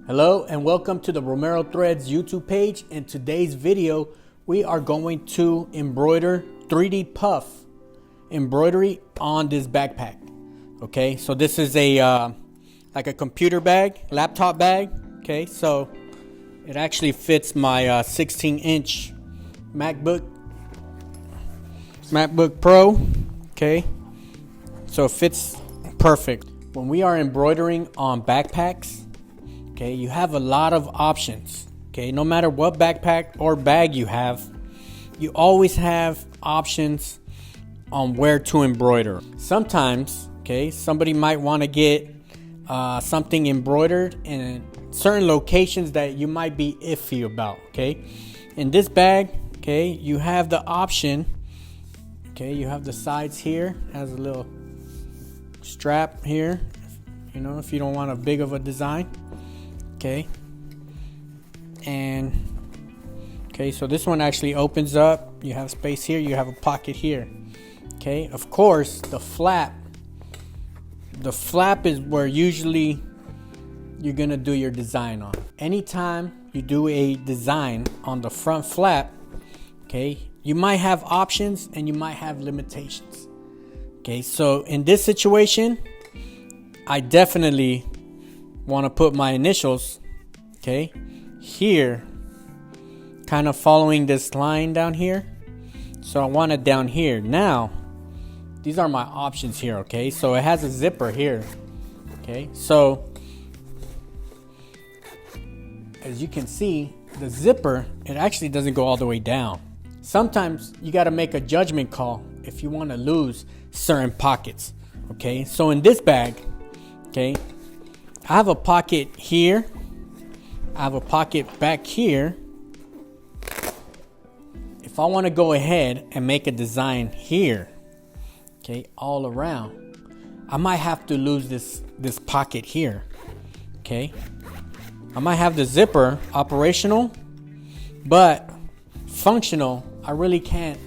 Hello and welcome to the Romero Threads YouTube page. In today's video, we are going to embroider 3D puff embroidery on this backpack. Okay, so this is a like a computer bag, laptop bag. Okay, so it actually fits my 16-inch MacBook Pro. Okay, so it fits perfect. When we are embroidering on backpacks, okay, you have a lot of options. Okay, no matter what backpack or bag you have, you always have options on where to embroider. Sometimes, okay, somebody might want to get something embroidered in certain locations that you might be iffy about. Okay, in this bag, okay, you have the option. Okay, you have the sides here, has a little strap here, you know, if you don't want a big of a design. Okay, and okay, so this one actually opens up. You have space here, you have a pocket here. Okay, of course, the flap is where usually you're gonna do your design on. Anytime you do a design on the front flap, okay, you might have options and you might have limitations. Okay, so in this situation, I definitely want to put my initials, okay, here, kind of following this line down here. So I want it down here. Now, these are my options here, okay? So it has a zipper here, okay? So, as you can see, the zipper, it actually doesn't go all the way down. Sometimes you got to make a judgment call if you want to lose certain pockets, okay? So in this bag, okay, I have a pocket here. I have a pocket back here. If I want to go ahead and make a design here, okay, all around, I might have to lose this pocket here. Okay, I might have the zipper operational, but functional, I really can't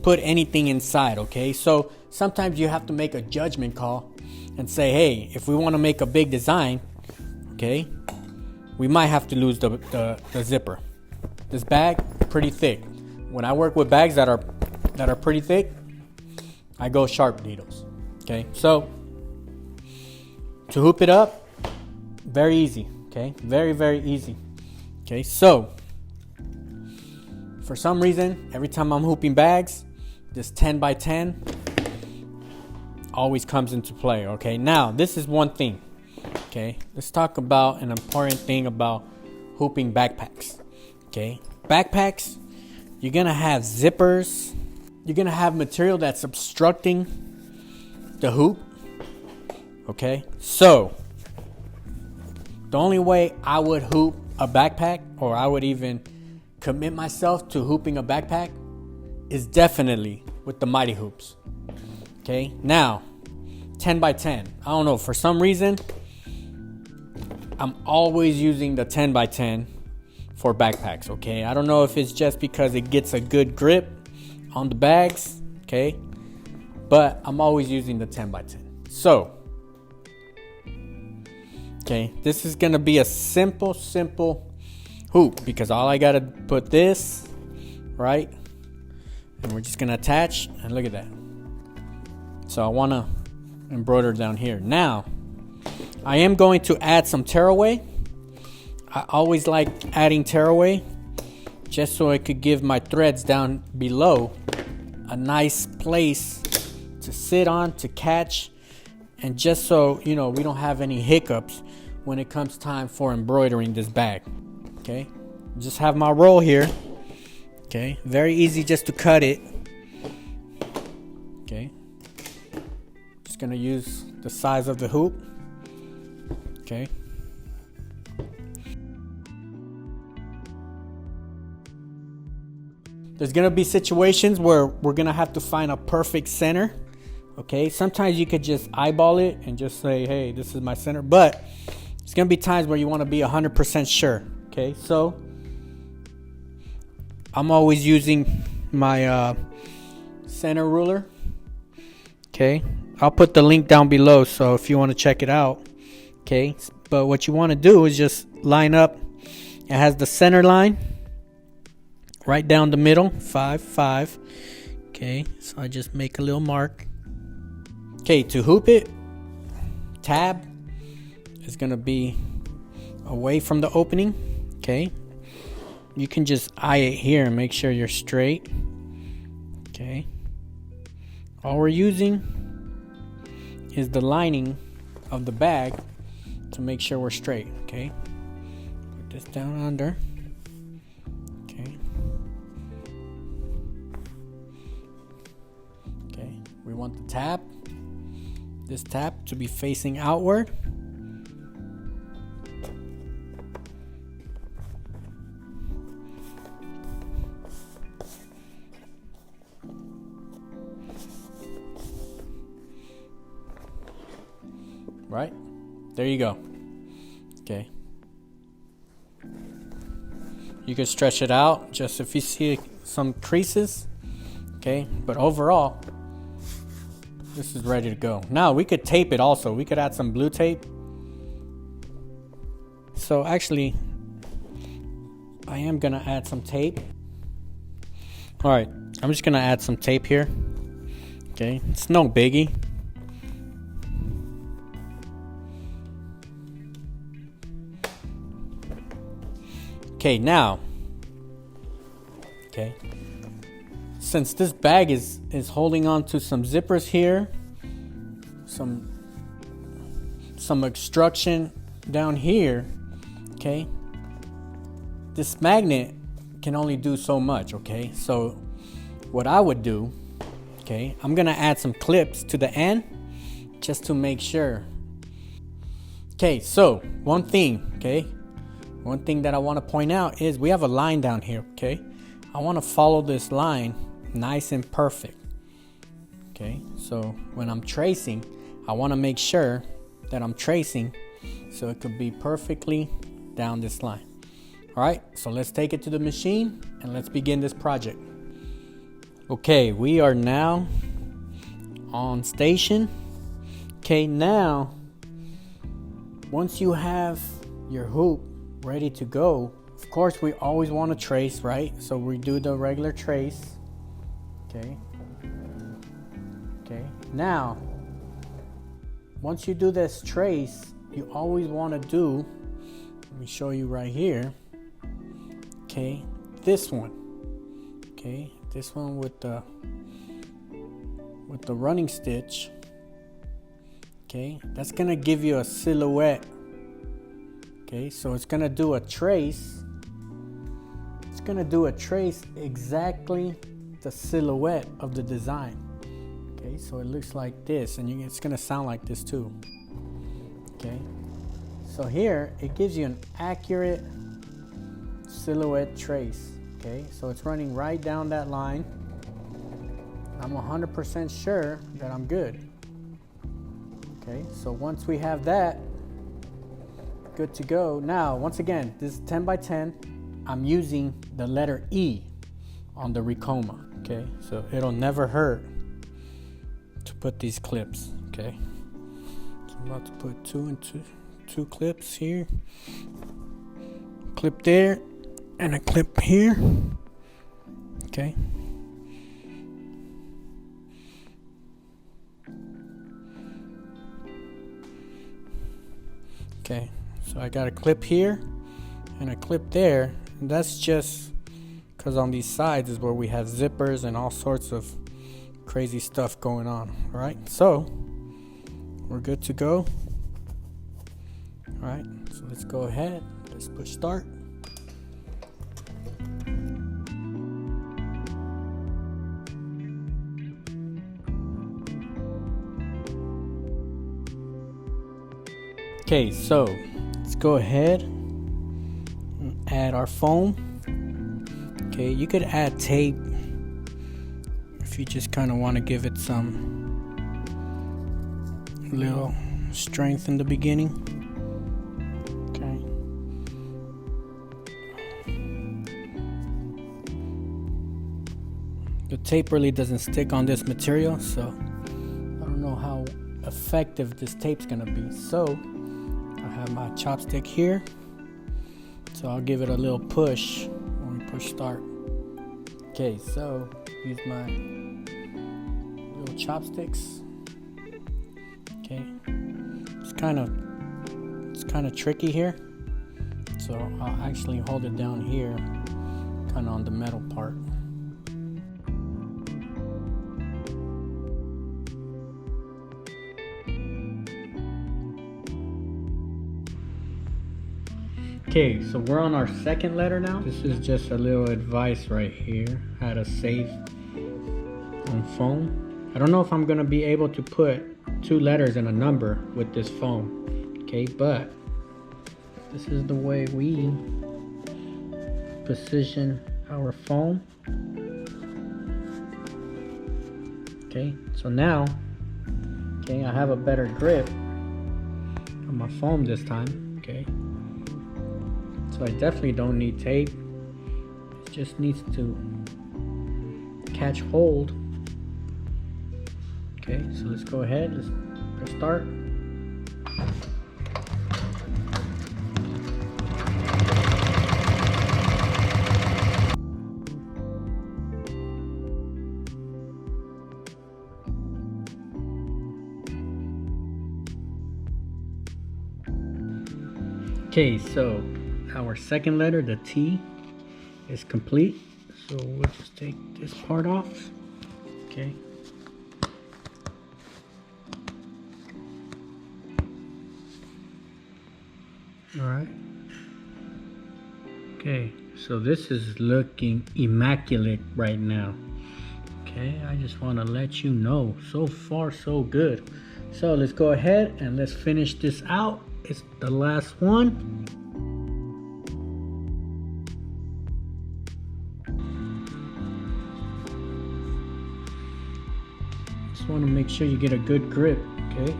put anything inside. Okay, so sometimes you have to make a judgment call and say, hey, if we want to make a big design, okay, we might have to lose the zipper. This bag, pretty thick. When I work with bags that are pretty thick, I go sharp needles. Okay, so to hoop it up, very easy. Okay, very easy. Okay, so for some reason, every time I'm hooping bags, this 10 by 10 always comes into play. Okay, now this is one thing. Okay, let's talk about an important thing about hooping backpacks. Okay, backpacks, you're gonna have zippers, you're gonna have material that's obstructing the hoop. Okay, so the only way I would hoop a backpack, or I would even commit myself to hooping a backpack, is definitely with the mighty hoops. Okay, now 10 by 10. I don't know, for some reason, I'm always using the 10 by 10 for backpacks. Okay, I don't know if it's just because it gets a good grip on the bags. Okay, but I'm always using the 10 by 10. So, okay, this is gonna be a simple hoop, because all I gotta put this right, and we're just gonna attach, and look at that. So I wanna embroider down here. Now I am going to add some tearaway. I always like adding tearaway just so I could give my threads down below a nice place to sit on, to catch, and just so you know we don't have any hiccups when it comes time for embroidering this bag. Okay, just have my roll here. Okay, very easy just to cut it. Okay, just gonna use the size of the hoop. Okay, there's gonna be situations where we're gonna have to find a perfect center. Okay, sometimes you could just eyeball it and just say, hey, this is my center, but it's gonna be times where you want to be 100% sure. Okay, so I'm always using my center ruler. Okay, I'll put the link down below, so if you want to check it out. Okay, but what you want to do is just line up. It has the center line right down the middle, 5, 5. Okay, so I just make a little mark. Okay, to hoop it, tab is gonna be away from the opening. Okay, you can just eye it here and make sure you're straight. Okay, all we're using is the lining of the bag to make sure we're straight. Okay, put this down under. Okay, okay, we want the tab, this tab, to be facing outward. Right, there you go. Okay, you can stretch it out just if you see some creases. Okay, but overall this is ready to go. Now we could tape it also. We could add some blue tape. So actually I am gonna add some tape. All right, I'm just gonna add some tape here. Okay, it's no biggie. Okay, now, okay, since this bag is holding on to some zippers here, some obstruction down here, okay, this magnet can only do so much. Okay, so what I would do, okay, I'm gonna add some clips to the end just to make sure. Okay, so one thing that I want to point out is we have a line down here. Okay, I want to follow this line nice and perfect. Okay, so when I'm tracing, I want to make sure that I'm tracing so it could be perfectly down this line. All right, so let's take it to the machine and let's begin this project. Okay, we are now on station. Okay, now once you have your hoop ready to go, of course we always want to trace, right? So we do the regular trace. Okay, now once you do this trace, you always want to do, let me show you right here. Okay, this one. Okay, this one with the running stitch. Okay, that's gonna give you a silhouette. Okay, so it's gonna do a trace. It's gonna do a trace exactly the silhouette of the design. Okay, so it looks like this, and it's gonna sound like this too. Okay, so here it gives you an accurate silhouette trace. Okay, so it's running right down that line. I'm 100% sure that I'm good. Okay, so once we have that, good to go. Now, once again, this is 10 by 10. I'm using the letter E on the Ricoma. Okay, so it'll never hurt to put these clips. Okay, so I'm about to put two clips here, clip there, and a clip here. Okay. Okay, so I got a clip here and a clip there, and that's just because on these sides is where we have zippers and all sorts of crazy stuff going on. All right, so we're good to go. All right, so let's go ahead, let's push start. Okay, so let's go ahead and add our foam. Okay, you could add tape if you just kind of want to give it some little strength in the beginning. Okay. The tape really doesn't stick on this material, so I don't know how effective this tape's gonna be. So I have my chopstick here. So I'll give it a little push when we push start. Okay, so use my little chopsticks. Okay, it's kind of tricky here, so I'll actually hold it down here, kind of on the metal part. Okay, so we're on our second letter now. This is just a little advice right here, how to save on foam. I don't know if I'm gonna be able to put 2 letters and a number with this foam. Okay, but this is the way we position our foam. Okay, so now, okay, I have a better grip on my foam this time. Okay. So I definitely don't need tape. It just needs to catch hold. Okay, so let's go ahead. Let's press start. Okay, so our second letter, the T, is complete. So we'll just take this part off. Okay. All right. Okay, so this is looking immaculate right now. Okay, I just want to let you know, so far so good. So let's go ahead and let's finish this out. It's the last one. Just want to make sure you get a good grip, okay?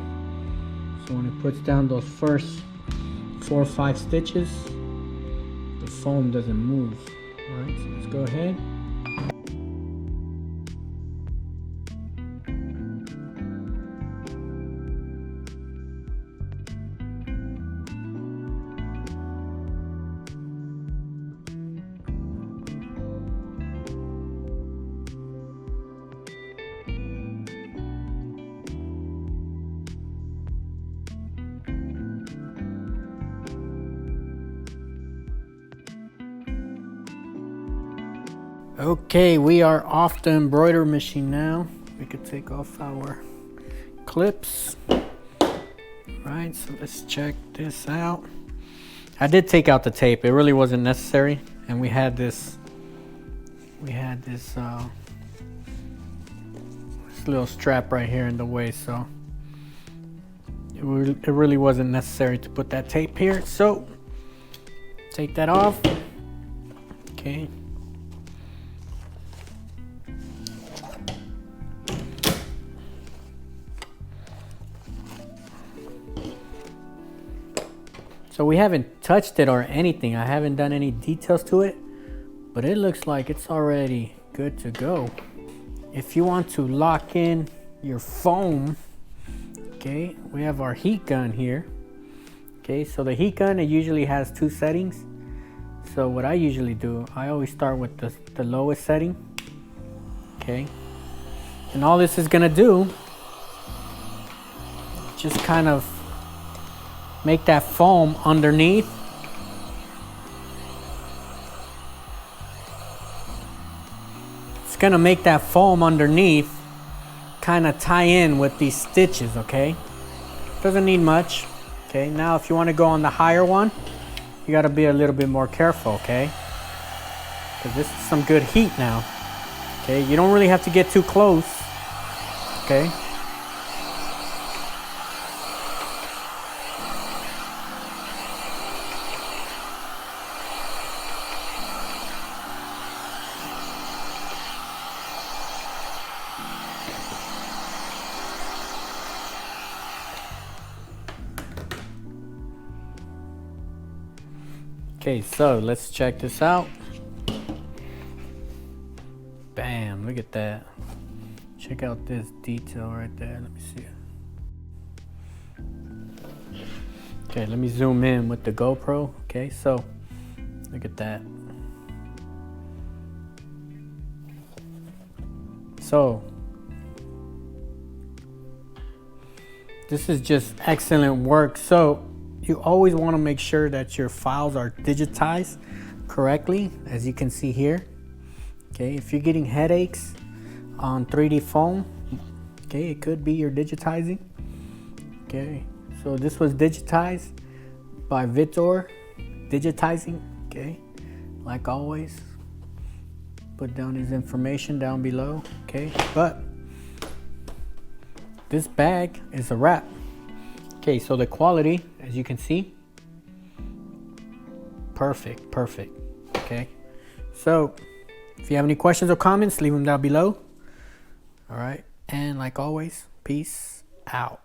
So when it puts down those first 4 or 5 stitches, the foam doesn't move. All right, so let's go ahead. Okay, we are off the embroidery machine now. We could take off our clips. Right, so let's check this out. I did take out the tape. It really wasn't necessary, and we had this little strap right here in the way, so it really wasn't necessary to put that tape here. So take that off. Okay. So we haven't touched it or anything. I haven't done any details to it, but it looks like it's already good to go. If you want to lock in your foam, okay, we have our heat gun here. Okay, so the heat gun, it usually has 2 settings. So what I usually do, I always start with the lowest setting. Okay, and all this is gonna do, just kind of make that foam underneath. It's gonna make that foam underneath kind of tie in with these stitches, okay? Doesn't need much. Okay, now if you want to go on the higher one, you got to be a little bit more careful, okay? Because this is some good heat now. Okay, you don't really have to get too close. Okay. Okay, so let's check this out. Bam, look at that. Check out this detail right there. Let me see. Okay, let me zoom in with the GoPro. Okay, so Look at that. So this is just excellent work. So you always want to make sure that your files are digitized correctly, as you can see here. Okay, if you're getting headaches on 3D foam, okay, it could be your digitizing. Okay, so this was digitized by Victor Digitizing. Okay, like always, put down his information down below. Okay, but this bag is a wrap. Okay, so the quality, as you can see, perfect. Okay, so if you have any questions or comments, leave them down below. All right, and like always, peace out.